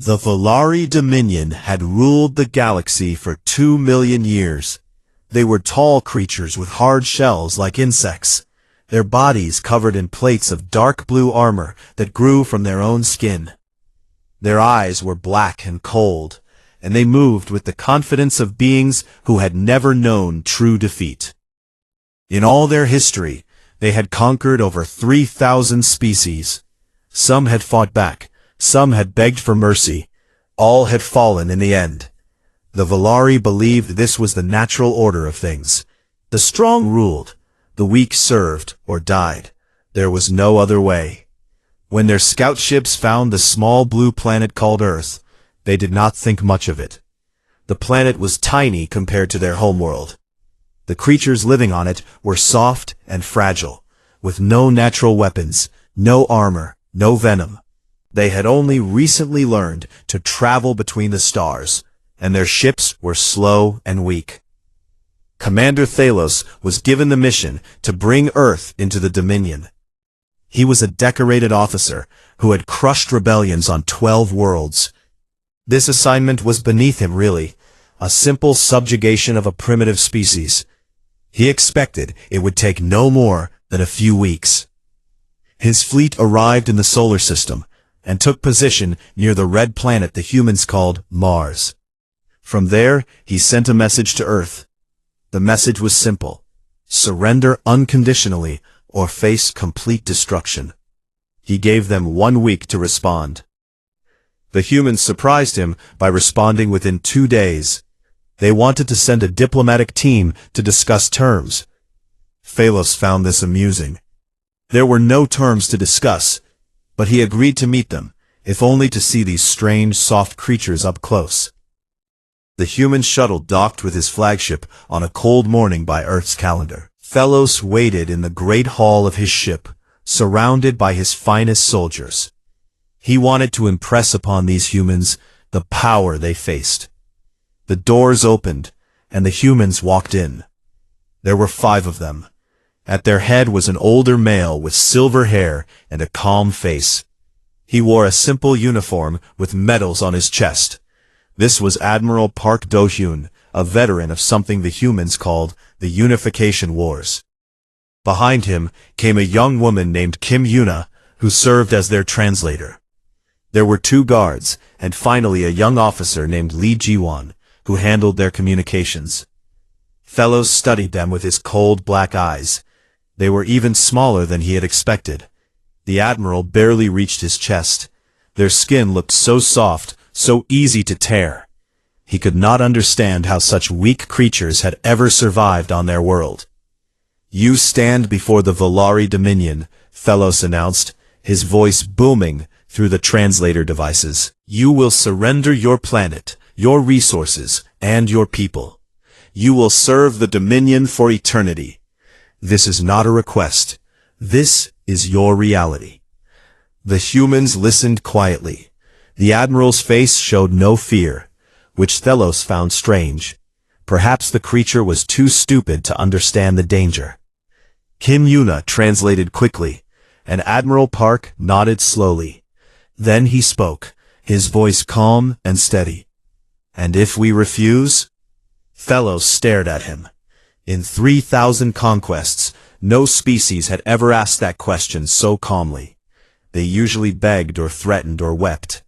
The Valari Dominion had ruled the galaxy for 2 million years. They were tall creatures with hard shells like insects, their bodies covered in plates of dark blue armor that grew from their own skin. Their eyes were black and cold, and they moved with the confidence of beings who had never known true defeat. In all their history, they had conquered over 3,000 species. Some had fought back, some had begged for mercy. All had fallen in the end. The Valari believed this was the natural order of things. The strong ruled, the weak served or died. There was no other way. When their scout ships found the small blue planet called Earth, they did not think much of it. The planet was tiny compared to their homeworld. The creatures living on it were soft and fragile, with no natural weapons, no armor, no venom. They had only recently learned to travel between the stars, and their ships were slow and weak. Commander Thalos was given the mission to bring Earth into the Dominion. He was a decorated officer who had crushed rebellions on 12 worlds. This assignment was beneath him really, a simple subjugation of a primitive species. He expected it would take no more than a few weeks. His fleet arrived in the solar system and took position near the red planet the humans called Mars. From there, he sent a message to Earth. The message was simple: surrender unconditionally or face complete destruction. He gave them 1 week to respond. The humans surprised him by responding within 2 days. They wanted to send a diplomatic team to discuss terms. Thalos found this amusing. There were no terms to discuss, but he agreed to meet them, if only to see these strange, soft creatures up close. The human shuttle docked with his flagship on a cold morning by Earth's calendar. Thalos waited in the great hall of his ship, surrounded by his finest soldiers. He wanted to impress upon these humans the power they faced. The doors opened, and the humans walked in. There were 5 of them. At their head was an older male with silver hair and a calm face. He wore a simple uniform with medals on his chest. This was Admiral Park Do-hyun, a veteran of something the humans called the Unification Wars. Behind him came a young woman named Kim Yuna, who served as their translator. There were 2 guards, and finally a young officer named Lee Ji-won, who handled their communications. Thalos studied them with his cold black eyes. They were even smaller than he had expected. The admiral barely reached his chest. Their skin looked so soft, so easy to tear. He could not understand how such weak creatures had ever survived on their world. "You stand before the Valari Dominion," Thalos announced, his voice booming through the translator devices. "You will surrender your planet, your resources, and your people. You will serve the Dominion for eternity. This is not a request. This is your reality." The humans listened quietly. The admiral's face showed no fear, which Thalos found strange. Perhaps the creature was too stupid to understand the danger. Kim Yuna translated quickly, and Admiral Park nodded slowly. Then he spoke, his voice calm and steady. "And if we refuse?" Thalos stared at him. In 3,000 conquests, no species had ever asked that question so calmly. They usually begged or threatened or wept.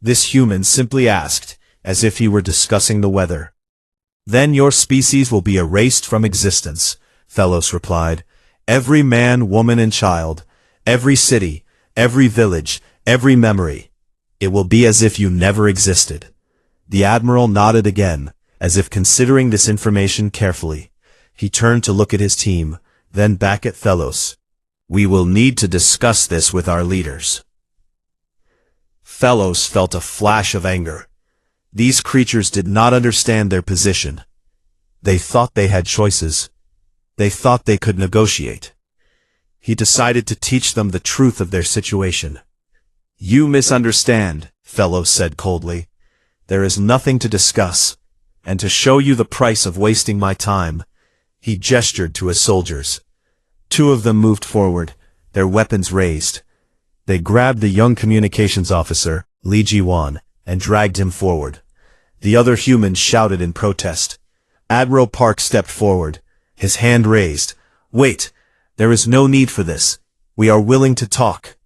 This human simply asked, as if he were discussing the weather. "Then your species will be erased from existence," Thalos replied. "Every man, woman, and child, every city, every village, every memory. It will be as if you never existed." The admiral nodded again, as if considering this information carefully. He turned to look at his team, then back at Thalos. "We will need to discuss this with our leaders." Thalos felt a flash of anger. These creatures did not understand their position. They thought they had choices. They thought they could negotiate. He decided to teach them the truth of their situation. "You misunderstand," Thalos said coldly. "There is nothing to discuss, and to show you the price of wasting my time." He gestured to his soldiers. 2 of them moved forward, their weapons raised. They grabbed the young communications officer, Lee Ji-won, and dragged him forward. The other humans shouted in protest. Admiral Park stepped forward, his hand raised. "Wait, there is no need for this. We are willing to talk."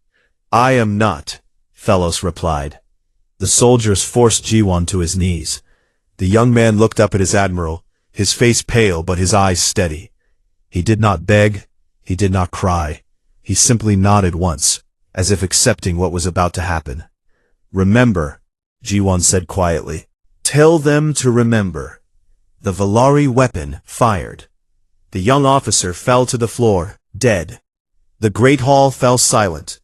"I am not," Thelos replied. The soldiers forced Jiwon to his knees. The young man looked up at his admiral, his face pale but his eyes steady. He did not beg, he did not cry. He simply nodded once, as if accepting what was about to happen. "Remember," Jiwon said quietly. "Tell them to remember." The Valari weapon fired. The young officer fell to the floor, dead. The great hall fell silent.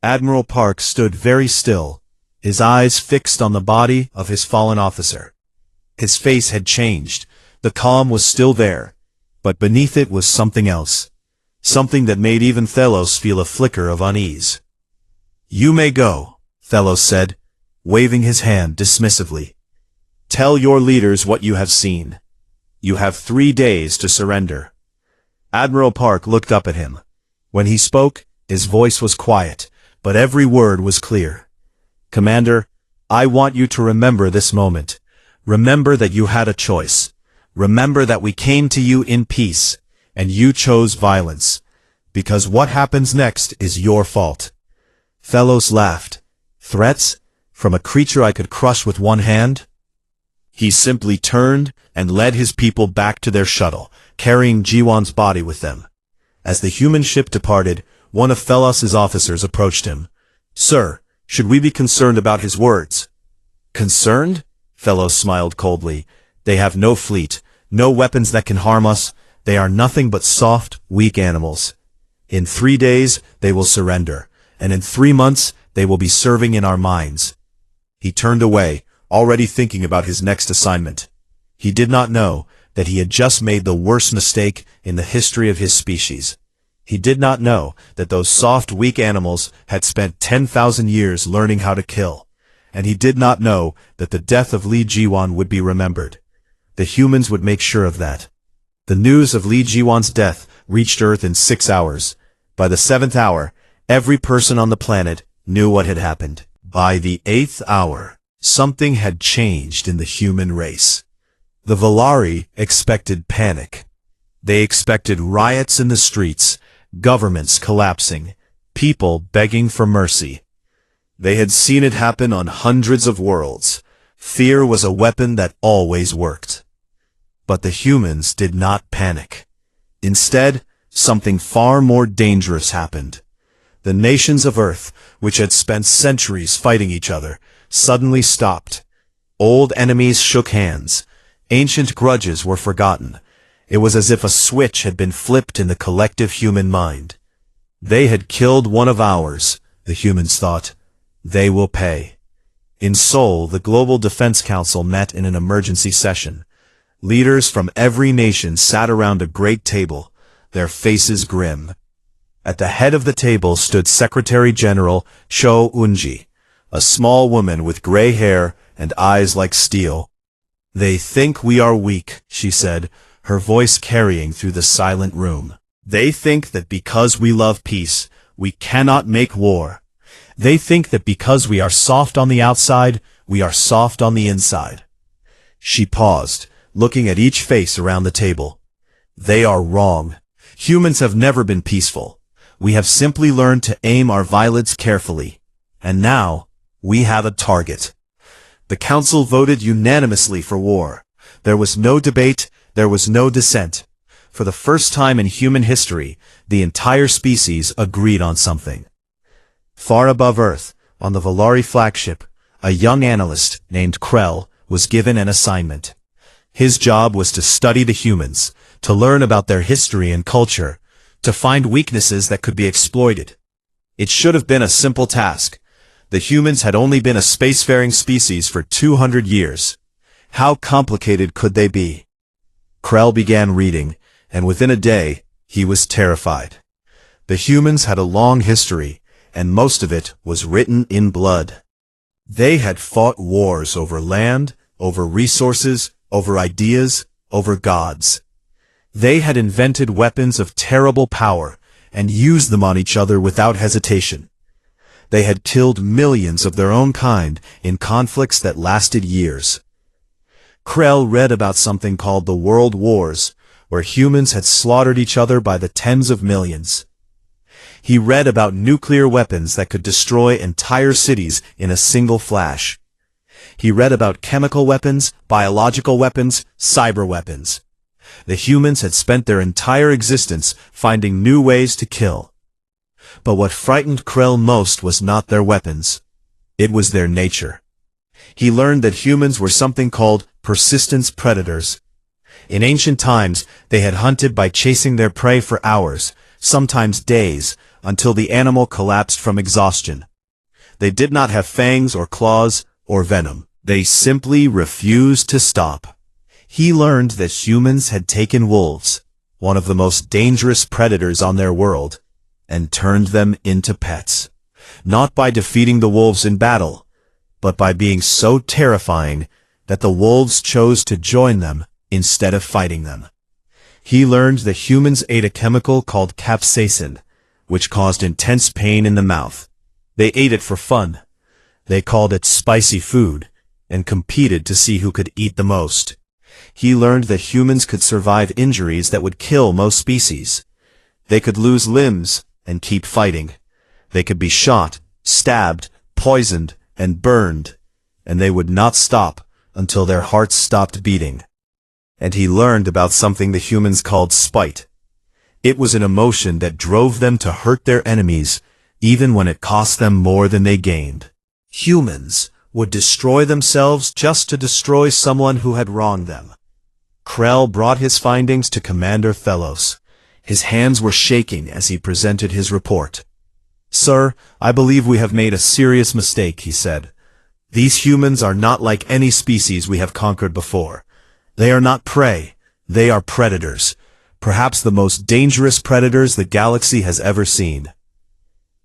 Admiral Park stood very still, his eyes fixed on the body of his fallen officer. His face had changed. The calm was still there, but beneath it was something else. Something that made even Thelos feel a flicker of unease. "You may go," Thelos said, waving his hand dismissively. "Tell your leaders what you have seen. You have 3 days to surrender." Admiral Park looked up at him. When he spoke, his voice was quiet, but every word was clear. "Commander, I want you to remember this moment. Remember that you had a choice. Remember that we came to you in peace, and you chose violence. Because what happens next is your fault." Thelos laughed. "Threats? From a creature I could crush with one hand?" He simply turned and led his people back to their shuttle, carrying Jiwon's body with them. As the human ship departed, one of Thelos's officers approached him. "Sir, should we be concerned about his words?" "Concerned?" Thelos smiled coldly. "They have no fleet, no weapons that can harm us. They are nothing but soft, weak animals. In 3 days, they will surrender, and in 3 months, they will be serving in our mines." He turned away, already thinking about his next assignment. He did not know that he had just made the worst mistake in the history of his species. He did not know that those soft, weak animals had spent 10,000 years learning how to kill. And he did not know that the death of Li Jiwan would be remembered. The humans would make sure of that. The news of Li Jiwan's death reached Earth in 6 hours. By the 7th hour, every person on the planet knew what had happened. By the 8th hour, something had changed in the human race. The Valari expected panic. They expected riots in the streets, governments collapsing, people begging for mercy. They had seen it happen on hundreds of worlds. Fear was a weapon that always worked. But the humans did not panic. Instead, something far more dangerous happened. The nations of Earth, which had spent centuries fighting each other, suddenly stopped. Old enemies shook hands. Ancient grudges were forgotten. It was as if a switch had been flipped in the collective human mind. They had killed one of ours, the humans thought. They will pay. In Seoul, the Global Defense Council met in an emergency session. Leaders from every nation sat around a great table, their faces grim. At the head of the table stood Secretary General Cho Eun-ji, a small woman with gray hair and eyes like steel. "They think we are weak," she said, her voice carrying through the silent room. "They think that because we love peace, we cannot make war. They think that because we are soft on the outside, we are soft on the inside." She paused, looking at each face around the table. "They are wrong. Humans have never been peaceful. We have simply learned to aim our violets carefully. And now, we have a target." The council voted unanimously for war. There was no debate, there was no dissent. For the first time in human history, the entire species agreed on something. Far above Earth, on the Valari flagship, a young analyst named Krell was given an assignment. His job was to study the humans, to learn about their history and culture, to find weaknesses that could be exploited. It should have been a simple task. The humans had only been a spacefaring species for 200 years. How complicated could they be? Krell began reading, and within a day, he was terrified. The humans had a long history, and most of it was written in blood. They had fought wars over land, over resources, over ideas, over gods. They had invented weapons of terrible power and used them on each other without hesitation. They had killed millions of their own kind in conflicts that lasted years. Krell read about something called the World Wars, where humans had slaughtered each other by the tens of millions. He read about nuclear weapons that could destroy entire cities in a single flash. He read about chemical weapons, biological weapons, cyber weapons. The humans had spent their entire existence finding new ways to kill. But what frightened Krell most was not their weapons. It was their nature. He learned that humans were something called persistence predators. In ancient times, they had hunted by chasing their prey for hours, sometimes days, until the animal collapsed from exhaustion. They did not have fangs or claws or venom. They simply refused to stop. He learned that humans had taken wolves, one of the most dangerous predators on their world, and turned them into pets. Not by defeating the wolves in battle, but by being so terrifying that the wolves chose to join them instead of fighting them. He learned that humans ate a chemical called capsaicin, which caused intense pain in the mouth. They ate it for fun. They called it spicy food, and competed to see who could eat the most. He learned that humans could survive injuries that would kill most species. They could lose limbs and keep fighting. They could be shot, stabbed, poisoned, and burned, and they would not stop until their hearts stopped beating. And he learned about something the humans called spite. It was an emotion that drove them to hurt their enemies, even when it cost them more than they gained. Humans would destroy themselves just to destroy someone who had wronged them. Krell brought his findings to Commander Thelos. His hands were shaking as he presented his report. "Sir, I believe we have made a serious mistake," he said. "These humans are not like any species we have conquered before. They are not prey. They are predators. Perhaps the most dangerous predators the galaxy has ever seen."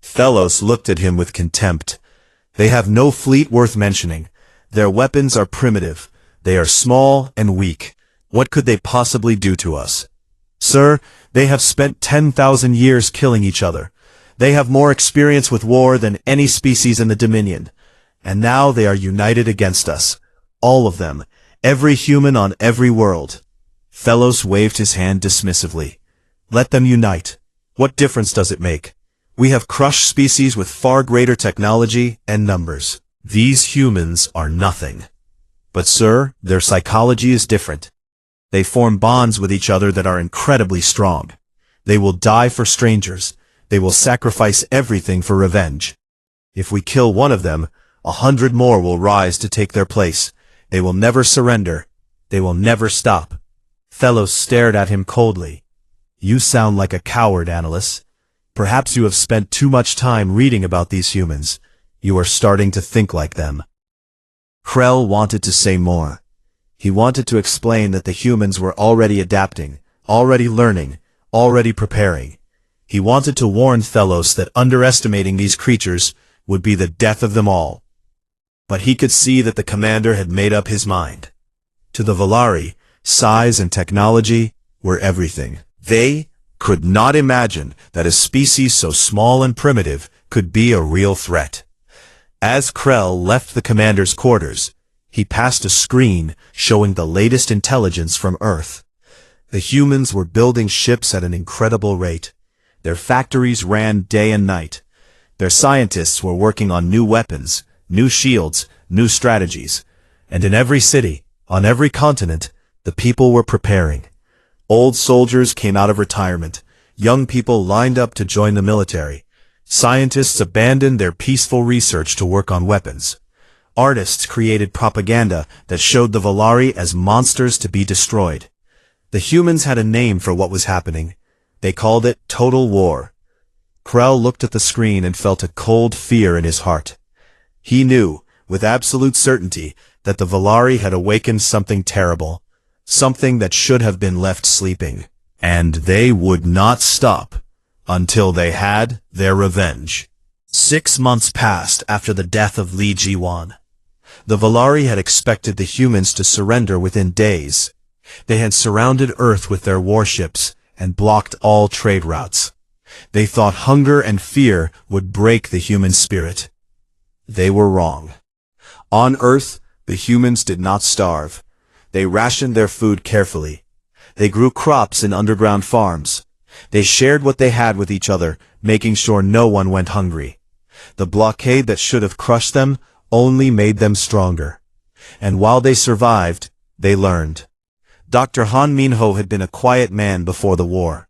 Thelos looked at him with contempt. "They have no fleet worth mentioning. Their weapons are primitive. They are small and weak. What could they possibly do to us? Sir, they have spent 10,000 years killing each other. They have more experience with war than any species in the Dominion. And now they are united against us. All of them. Every human on every world." Thelos waved his hand dismissively. "Let them unite. What difference does it make? We have crushed species with far greater technology and numbers. These humans are nothing. But sir, their psychology is different. They form bonds with each other that are incredibly strong. They will die for strangers. They will sacrifice everything for revenge. If we kill one of them, 100 more will rise to take their place. They will never surrender. They will never stop." Thelos stared at him coldly. "You sound like a coward, Annalus. Perhaps you have spent too much time reading about these humans. You are starting to think like them." Krell wanted to say more. He wanted to explain that the humans were already adapting, already learning, already preparing. He wanted to warn Thelos that underestimating these creatures would be the death of them all. But he could see that the commander had made up his mind. To the Volari, size and technology were everything. They could not imagine that a species so small and primitive could be a real threat. As Krell left the commander's quarters, he passed a screen showing the latest intelligence from Earth. The humans were building ships at an incredible rate. Their factories ran day and night. Their scientists were working on new weapons, new shields, new strategies. And in every city, on every continent, the people were preparing. Old soldiers came out of retirement. Young people lined up to join the military. Scientists abandoned their peaceful research to work on weapons. Artists created propaganda that showed the Volari as monsters to be destroyed. The humans had a name for what was happening. They called it total war. Krell looked at the screen and felt a cold fear in his heart. He knew, with absolute certainty, that the Volari had awakened something terrible, something that should have been left sleeping. And they would not stop until they had their revenge. 6 months passed after the death of Li Jiwan. The Volari had expected the humans to surrender within days. They had surrounded Earth with their warships and blocked all trade routes. They thought hunger and fear would break the human spirit. They were wrong. On Earth, the humans did not starve. They rationed their food carefully. They grew crops in underground farms. They shared what they had with each other, making sure no one went hungry. The blockade that should have crushed them only made them stronger. And while they survived, they learned. Dr. Han Minho had been a quiet man before the war.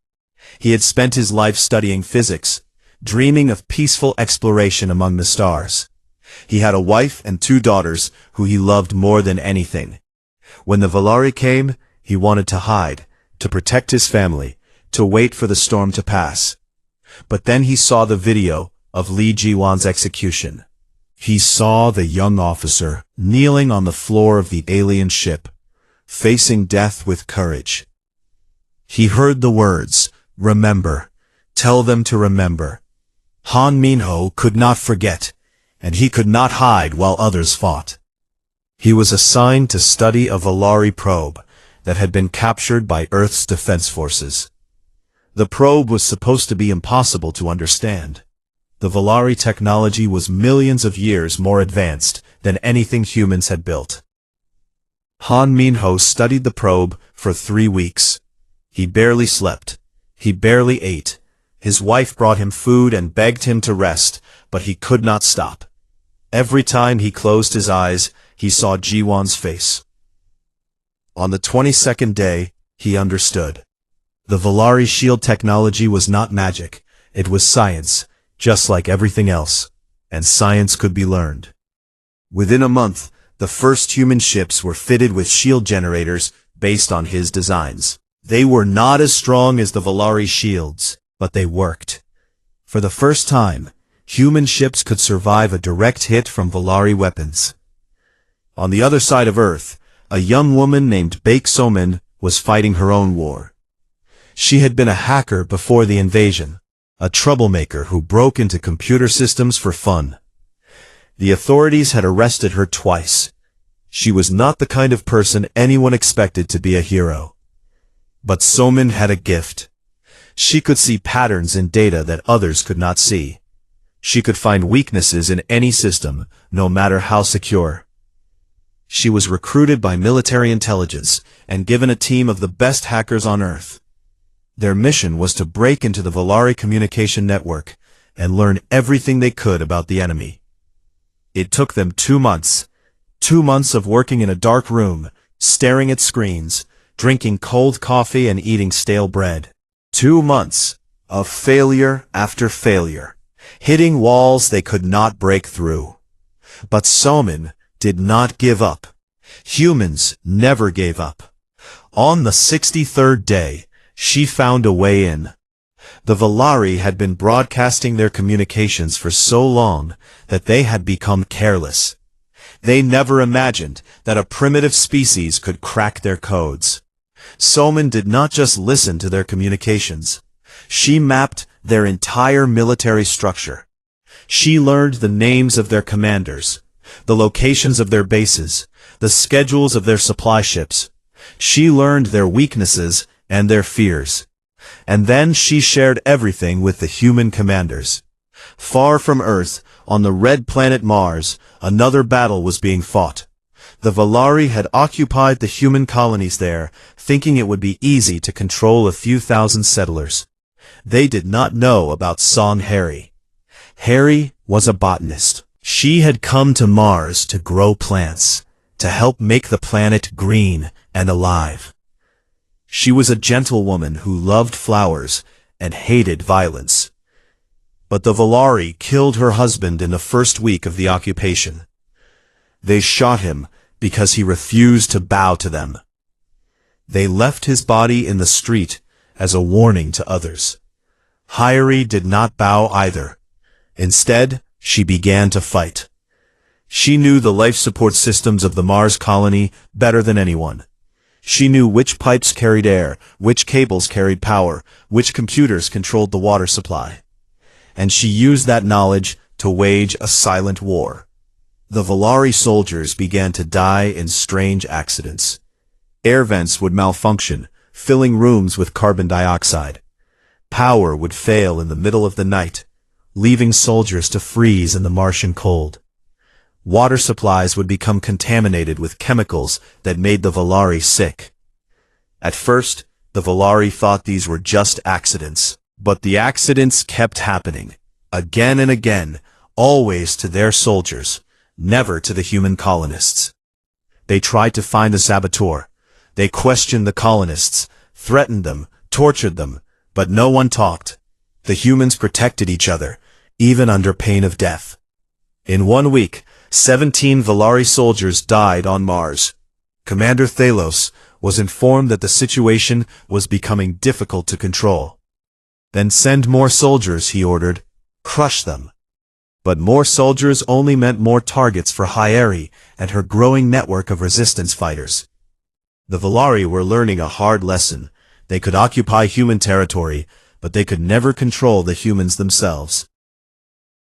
He had spent his life studying physics, dreaming of peaceful exploration among the stars. He had a wife and 2 daughters who he loved more than anything. When the Valari came, he wanted to hide, to protect his family, to wait for the storm to pass. But then he saw the video of Li Jiwan's execution. He saw the young officer kneeling on the floor of the alien ship, facing death with courage. He heard the words, "Remember, tell them to remember." Han Minho could not forget, and he could not hide while others fought. He was assigned to study a Valari probe that had been captured by Earth's defense forces. The probe was supposed to be impossible to understand. The Valari technology was millions of years more advanced than anything humans had built. Han Minho studied the probe for 3 weeks. He barely slept. He barely ate. His wife brought him food and begged him to rest, but he could not stop. Every time he closed his eyes, he saw Jiwan's face. On the 22nd day, he understood. The Valari shield technology was not magic. It was science, just like everything else, and science could be learned. Within a month, the first human ships were fitted with shield generators based on his designs. They were not as strong as the Valari shields, but they worked. For the first time, human ships could survive a direct hit from Valari weapons. On the other side of Earth, a young woman named Baek Somin was fighting her own war. She had been a hacker before the invasion, a troublemaker who broke into computer systems for fun. The authorities had arrested her twice. She was not the kind of person anyone expected to be a hero. But Somin had a gift. She could see patterns in data that others could not see. She could find weaknesses in any system, no matter how secure. She was recruited by military intelligence and given a team of the best hackers on Earth. Their mission was to break into the Valari communication network and learn everything they could about the enemy. It took them 2 months. 2 months of working in a dark room, staring at screens, drinking cold coffee and eating stale bread. 2 months of failure after failure, hitting walls they could not break through. But Somin did not give up. Humans never gave up. On the 63rd day, she found a way in. The Valari had been broadcasting their communications for so long that they had become careless. They never imagined that a primitive species could crack their codes. Somin did not just listen to their communications. She mapped their entire military structure. She learned the names of their commanders, the locations of their bases, the schedules of their supply ships. She learned their weaknesses and their fears. And then she shared everything with the human commanders. Far from Earth, on the red planet Mars, another battle was being fought. The Valari had occupied the human colonies there, thinking it would be easy to control a few thousand settlers. They did not know about Song Harry. Harry was a botanist. She had come to Mars to grow plants, to help make the planet green and alive. She was a gentlewoman who loved flowers and hated violence. But the Valari killed her husband in the first week of the occupation. They shot him because he refused to bow to them. They left his body in the street as a warning to others. Hyeri did not bow either. Instead, she began to fight. She knew the life support systems of the Mars colony better than anyone. She knew which pipes carried air, which cables carried power, which computers controlled the water supply. And she used that knowledge to wage a silent war. The Valari soldiers began to die in strange accidents. Air vents would malfunction, filling rooms with carbon dioxide. Power would fail in the middle of the night, leaving soldiers to freeze in the Martian cold. Water supplies would become contaminated with chemicals that made the Volari sick. At first, the Volari thought these were just accidents, but the accidents kept happening, again and again, always to their soldiers, never to the human colonists. They tried to find the saboteur. They questioned the colonists, threatened them, tortured them, but no one talked. The humans protected each other, even under pain of death. In 1 week, 17 Volari soldiers died on Mars. Commander Thalos was informed that the situation was becoming difficult to control. Then send more soldiers, he ordered. Crush them. But more soldiers only meant more targets for Hyeri and her growing network of resistance fighters. The Volari were learning a hard lesson. They could occupy human territory, but they could never control the humans themselves.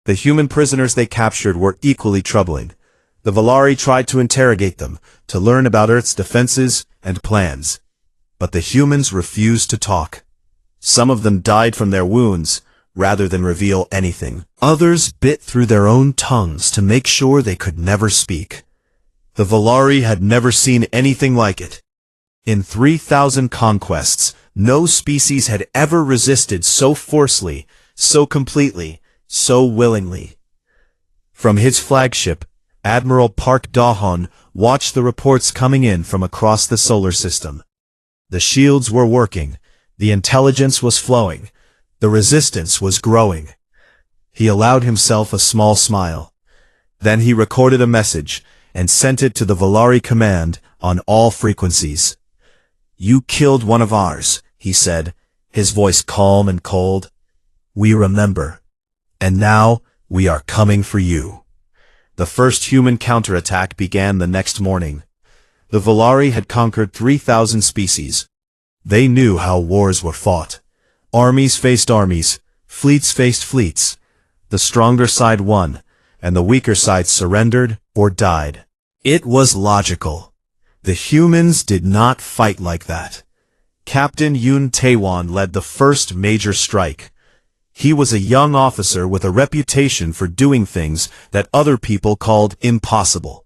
The human prisoners they captured were equally troubling. The Volari tried to interrogate them, to learn about Earth's defenses and plans. But the humans refused to talk. Some of them died from their wounds, rather than reveal anything. Others bit through their own tongues to make sure they could never speak. The Volari had never seen anything like it. In 3,000 conquests, no species had ever resisted so forcefully, so completely, so willingly. From his flagship, Admiral Park Dahon watched the reports coming in from across the solar system. The shields were working, the intelligence was flowing, the resistance was growing. He allowed himself a small smile. Then he recorded a message and sent it to the Volari command on all frequencies. "You killed one of ours," he said, his voice calm and cold. "We remember. And now we are coming for you." The first human counterattack began the next morning. The Volari had conquered 3,000 species. They knew how wars were fought. Armies faced armies, fleets faced fleets. The stronger side won, and the weaker side surrendered or died. It was logical. The humans did not fight like that. Captain Yun Taewon led the first major strike. He was a young officer with a reputation for doing things that other people called impossible.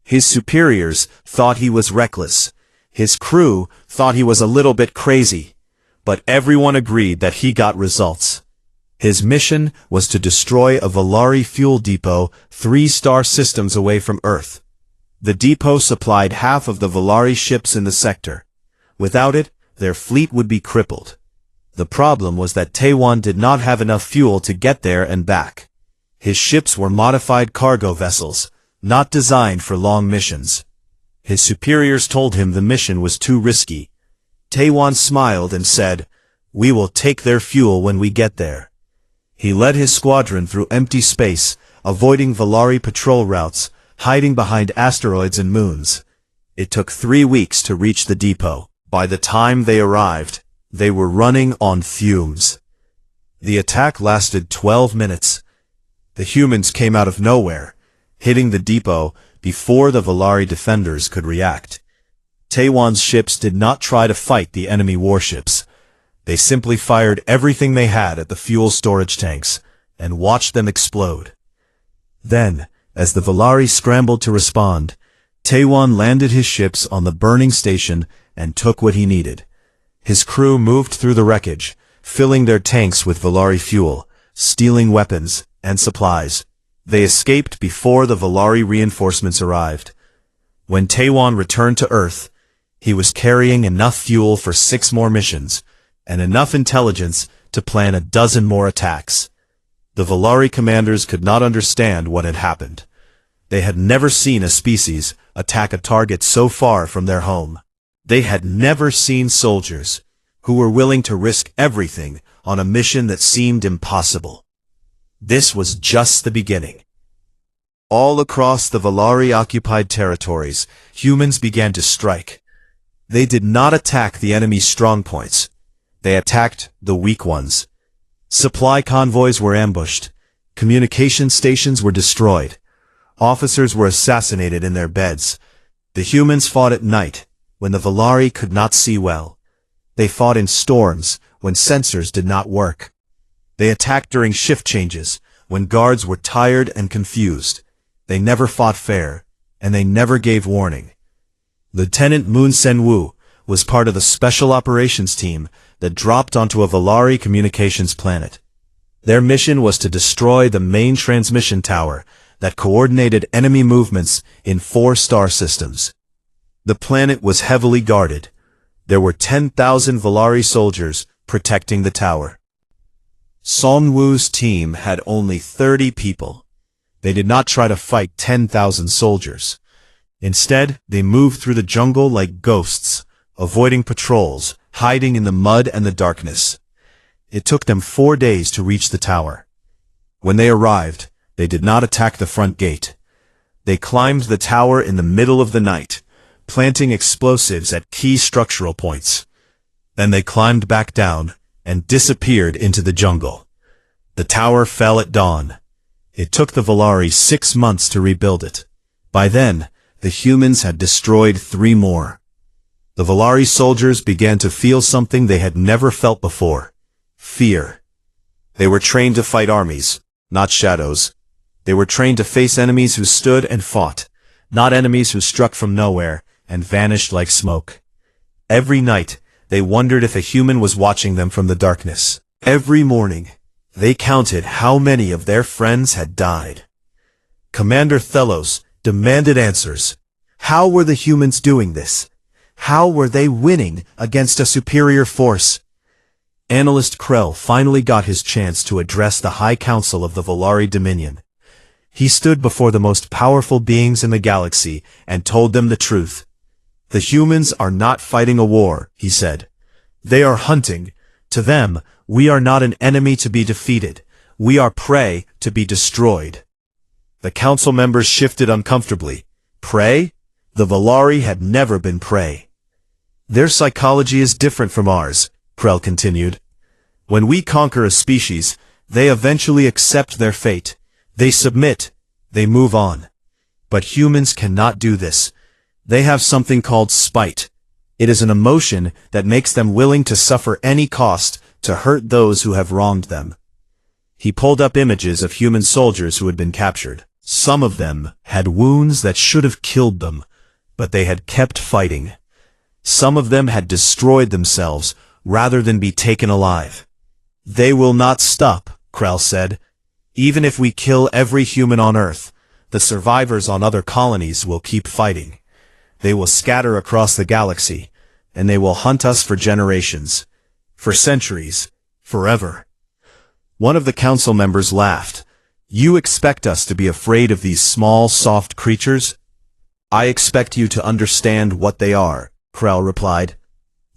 His superiors thought he was reckless. His crew thought he was a little bit crazy. But everyone agreed that he got results. His mission was to destroy a Volari fuel depot 3-star systems away from Earth. The depot supplied half of the Volari ships in the sector. Without it, their fleet would be crippled. The problem was that Taewon did not have enough fuel to get there and back. His ships were modified cargo vessels, not designed for long missions. His superiors told him the mission was too risky. Taewon smiled and said, "We will take their fuel when we get there." He led his squadron through empty space, avoiding Volari patrol routes, hiding behind asteroids and moons. It took 3 weeks to reach the depot. By the time they arrived, they were running on fumes. The attack lasted 12 minutes. The humans came out of nowhere, hitting the depot before the Volari defenders could react. Taewon's ships did not try to fight the enemy warships. They simply fired everything they had at the fuel storage tanks and watched them explode. Then, as the Volari scrambled to respond, Taewon landed his ships on the burning station and took what he needed. His crew moved through the wreckage, filling their tanks with Volari fuel, stealing weapons and supplies. They escaped before the Volari reinforcements arrived. When Taewon returned to Earth, he was carrying enough fuel for 6 more missions, and enough intelligence to plan a dozen more attacks. The Volari commanders could not understand what had happened. They had never seen a species attack a target so far from their home. They had never seen soldiers who were willing to risk everything on a mission that seemed impossible. This was just the beginning. All across the Volari-occupied territories, humans began to strike. They did not attack the enemy's strong points. They attacked the weak ones. Supply convoys were ambushed. Communication stations were destroyed. Officers were assassinated in their beds. The humans fought at night, when the Volari could not see well. They fought in storms, when sensors did not work. They attacked during shift changes, when guards were tired and confused. They never fought fair, and they never gave warning. Lieutenant Moon Sen-woo was part of the special operations team that dropped onto a Volari communications planet. Their mission was to destroy the main transmission tower that coordinated enemy movements in 4 star systems. The planet was heavily guarded. There were 10,000 Volari soldiers protecting the tower. Song-woo's team had only 30 people. They did not try to fight 10,000 soldiers. Instead, they moved through the jungle like ghosts, avoiding patrols, hiding in the mud and the darkness. It took them 4 days to reach the tower. When they arrived, they did not attack the front gate. They climbed the tower in the middle of the night, planting explosives at key structural points. Then they climbed back down and disappeared into the jungle. The tower fell at dawn. It took the Volari 6 months to rebuild it. By then, the humans had destroyed 3 more. The Volari soldiers began to feel something they had never felt before: fear. They were trained to fight armies, not shadows. They were trained to face enemies who stood and fought, not enemies who struck from nowhere and vanished like smoke. Every night, they wondered if a human was watching them from the darkness. Every morning, they counted how many of their friends had died. Commander Thelos demanded answers. How were the humans doing this? How were they winning against a superior force? Analyst Krell finally got his chance to address the High Council of the Volari Dominion. He stood before the most powerful beings in the galaxy and told them the truth. The humans are not fighting a war, he said. They are hunting. To them, we are not an enemy to be defeated. We are prey to be destroyed. The council members shifted uncomfortably. Prey? The Volari had never been prey. Their psychology is different from ours, Krell continued. When we conquer a species, they eventually accept their fate. They submit. They move on. But humans cannot do this. They have something called spite. It is an emotion that makes them willing to suffer any cost to hurt those who have wronged them. He pulled up images of human soldiers who had been captured. Some of them had wounds that should have killed them, but they had kept fighting. Some of them had destroyed themselves rather than be taken alive. They will not stop, Krell said. Even if we kill every human on Earth, the survivors on other colonies will keep fighting. They will scatter across the galaxy, and they will hunt us for generations, for centuries, forever. One of the council members laughed. You expect us to be afraid of these small, soft creatures? I expect you to understand what they are, Krell replied.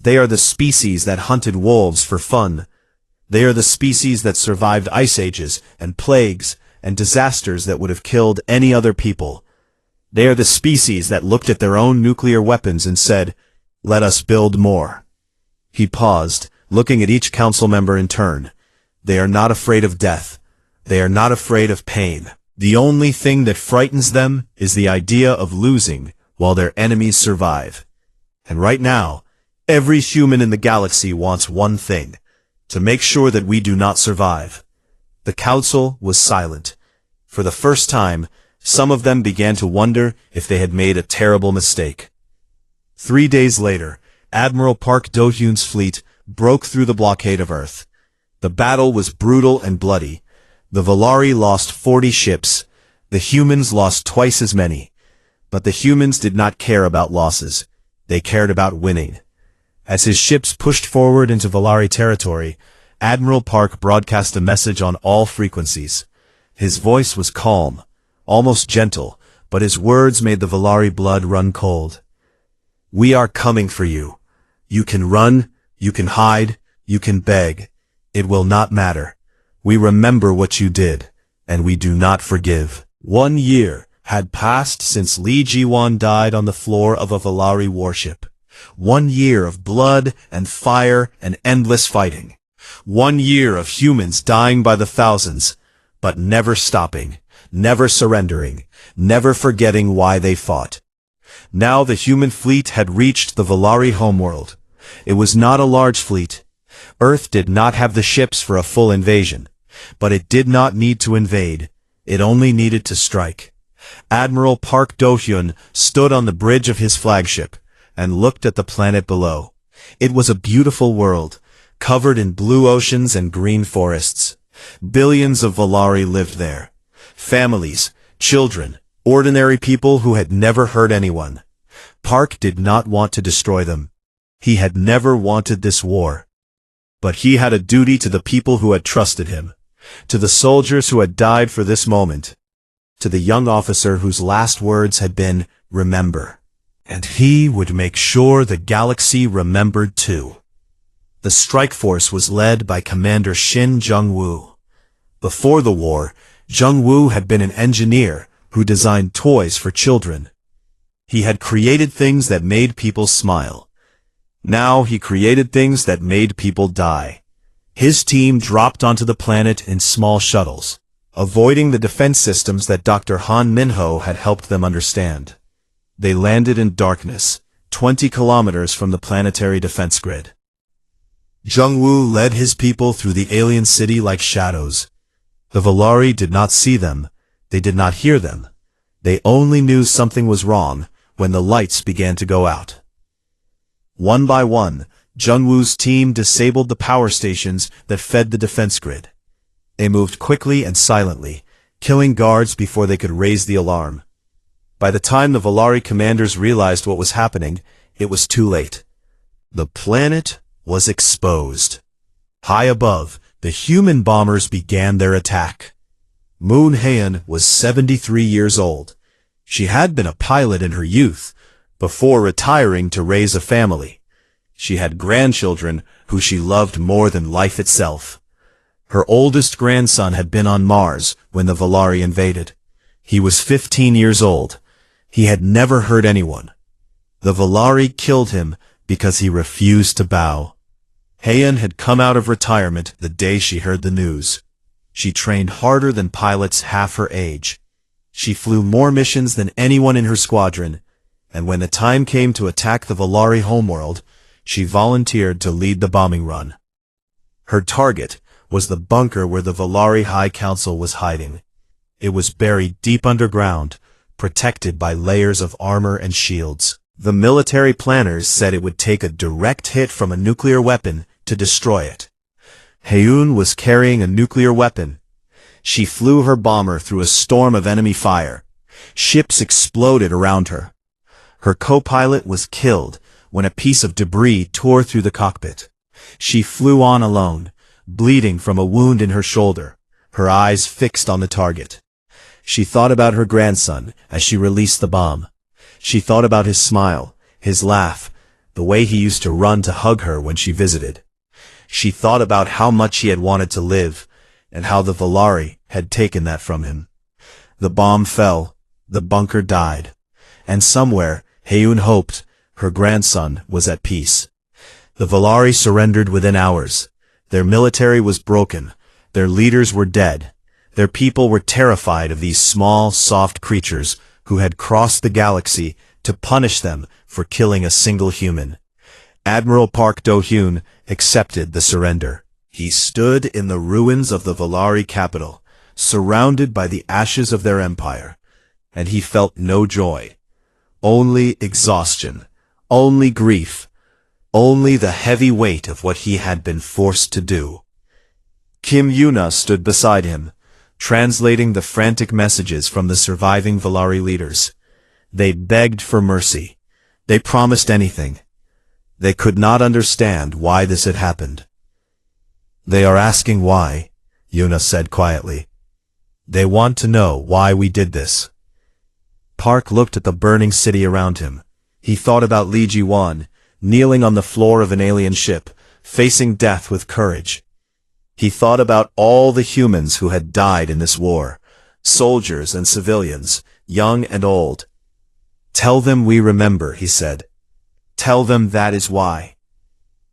They are the species that hunted wolves for fun. They are the species that survived ice ages and plagues and disasters that would have killed any other people. They are the species that looked at their own nuclear weapons and said, "Let us build more." He paused, looking at each council member in turn. They are not afraid of death. They are not afraid of pain. The only thing that frightens them is the idea of losing while their enemies survive. And right now, every human in the galaxy wants one thing: to make sure that we do not survive. The council was silent. For the first time, some of them began to wonder if they had made a terrible mistake. 3 days later, Admiral Park Do-hyun's fleet broke through the blockade of Earth. The battle was brutal and bloody. The Volari lost 40 ships. The humans lost twice as many. But the humans did not care about losses. They cared about winning. As his ships pushed forward into Volari territory, Admiral Park broadcast a message on all frequencies. His voice was calm, almost gentle, but his words made the Volari blood run cold. We are coming for you. You can run, you can hide, you can beg. It will not matter. We remember what you did, and we do not forgive. 1 year had passed since Lee Ji-won died on the floor of a Volari warship. 1 year of blood and fire and endless fighting. 1 year of humans dying by the thousands, but never stopping, never surrendering, never forgetting why they fought. Now the human fleet had reached the Volari homeworld. It was not a large fleet, Earth did not have the ships for a full invasion, but it did not need to invade. It only needed to strike. Admiral Park Do-hyun stood on the bridge of his flagship and looked at the planet below. It was a beautiful world, covered in blue oceans and green forests. Billions of Volari lived there. Families, children, ordinary people who had never hurt anyone. Park did not want to destroy them. He had never wanted this war. But he had a duty to the people who had trusted him, to the soldiers who had died for this moment, to the young officer whose last words had been, "Remember." And he would make sure the galaxy remembered too. The strike force was led by Commander Shin Jung-woo. Before the war, Jung-woo had been an engineer who designed toys for children. He had created things that made people smile. Now he created things that made people die. His team dropped onto the planet in small shuttles, avoiding the defense systems that Dr. Han Minho had helped them understand. They landed in darkness, 20 kilometers from the planetary defense grid. Jung-woo led his people through the alien city like shadows. The Volari did not see them. They did not hear them. They only knew something was wrong when the lights began to go out. One by one, Jung-woo's team disabled the power stations that fed the defense grid. They moved quickly and silently, killing guards before they could raise the alarm. By the time the Volari commanders realized what was happening, it was too late. The planet was exposed. High above, the human bombers began their attack. Moon Haeun was 73 years old. She had been a pilot in her youth, before retiring to raise a family. She had grandchildren who she loved more than life itself. Her oldest grandson had been on Mars when the Volari invaded. He was 15 years old. He had never hurt anyone. The Volari killed him because he refused to bow. Haeun had come out of retirement the day she heard the news. She trained harder than pilots half her age. She flew more missions than anyone in her squadron, and when the time came to attack the Volari homeworld, she volunteered to lead the bombing run. Her target was the bunker where the Volari High Council was hiding. It was buried deep underground, protected by layers of armor and shields. The military planners said it would take a direct hit from a nuclear weapon to destroy it. Haeun was carrying a nuclear weapon. She flew her bomber through a storm of enemy fire. Ships exploded around her. Her co-pilot was killed when a piece of debris tore through the cockpit. She flew on alone, bleeding from a wound in her shoulder, her eyes fixed on the target. She thought about her grandson as she released the bomb. She thought about his smile, his laugh, the way he used to run to hug her when she visited. She thought about how much he had wanted to live, and how the Volari had taken that from him. The bomb fell, the bunker died, and somewhere, Haeun hoped, her grandson was at peace. The Volari surrendered within hours. Their military was broken. Their leaders were dead. Their people were terrified of these small, soft creatures who had crossed the galaxy to punish them for killing a single human. Admiral Park Do-hyun accepted the surrender. He stood in the ruins of the Volari capital, surrounded by the ashes of their empire, and he felt no joy. Only exhaustion, only grief, only the heavy weight of what he had been forced to do. Kim Yuna stood beside him, translating the frantic messages from the surviving Volari leaders. They begged for mercy. They promised anything. They could not understand why this had happened. "They are asking why," Yuna said quietly. "They want to know why we did this." Park looked at the burning city around him. He thought about Lee Ji-won, kneeling on the floor of an alien ship, facing death with courage. He thought about all the humans who had died in this war, soldiers and civilians, young and old. "Tell them we remember," he said. "Tell them that is why."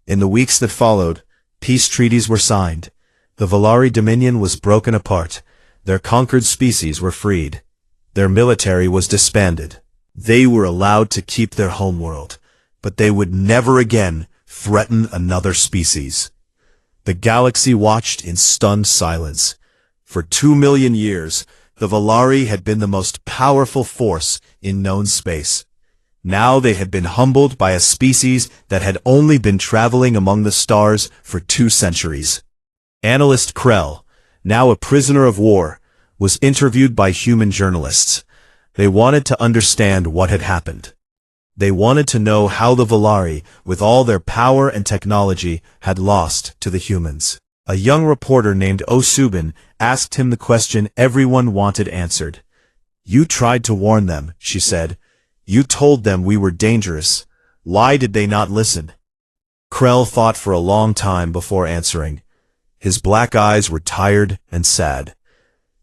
In the weeks that followed, peace treaties were signed. The Volari Dominion was broken apart. Their conquered species were freed. Their military was disbanded. They were allowed to keep their homeworld, but they would never again threaten another species. The galaxy watched in stunned silence. For 2 million years, the Valari had been the most powerful force in known space. Now they had been humbled by a species that had only been traveling among the stars for 2 centuries. Analyst Krell, now a prisoner of war, was interviewed by human journalists. They wanted to understand what had happened. They wanted to know how the Valari, with all their power and technology, had lost to the humans. A young reporter named Osubin asked him the question everyone wanted answered. "You tried to warn them," she said. "You told them we were dangerous. Why did they not listen?" Krell thought for a long time before answering. His black eyes were tired and sad.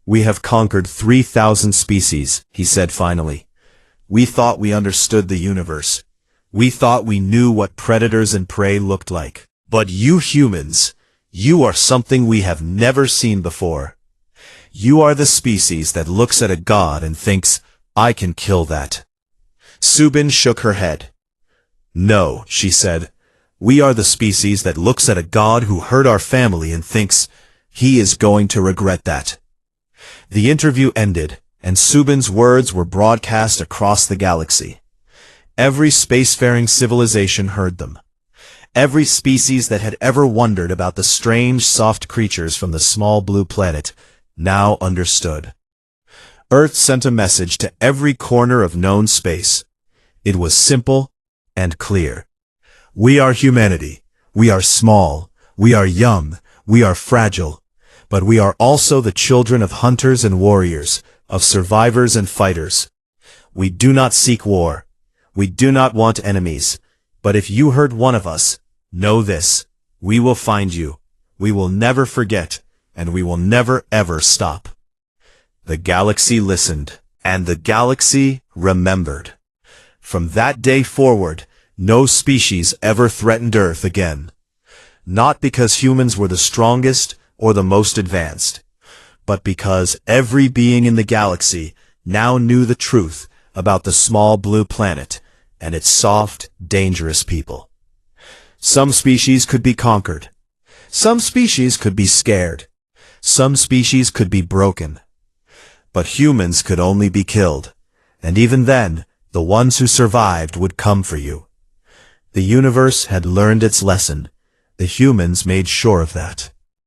"We have conquered 3,000 species," he said finally. "We thought we understood the universe. We thought we knew what predators and prey looked like. But you humans, you are something we have never seen before. You are the species that looks at a god and thinks, 'I can kill that.'" Subin shook her head. "No," she said. "We are the species that looks at a god who hurt our family and thinks, 'He is going to regret that.'" The interview ended, and Subin's words were broadcast across the galaxy. Every spacefaring civilization heard them. Every species that had ever wondered about the strange, soft creatures from the small blue planet now understood. Earth sent a message to every corner of known space. It was simple and clear. We are humanity. We are small. We are young. We are fragile. But we are also the children of hunters and warriors, of survivors and fighters. We do not seek war. We do not want enemies. But if you hurt one of us, know this: we will find you. We will never forget, and we will never ever stop. The galaxy listened, and the galaxy remembered. From that day forward, no species ever threatened Earth again. Not because humans were the strongest or the most advanced, but because every being in the galaxy now knew the truth about the small blue planet and its soft, dangerous people. Some species could be conquered. Some species could be scared. Some species could be broken. But humans could only be killed, and even then, the ones who survived would come for you. The universe had learned its lesson. The humans made sure of that.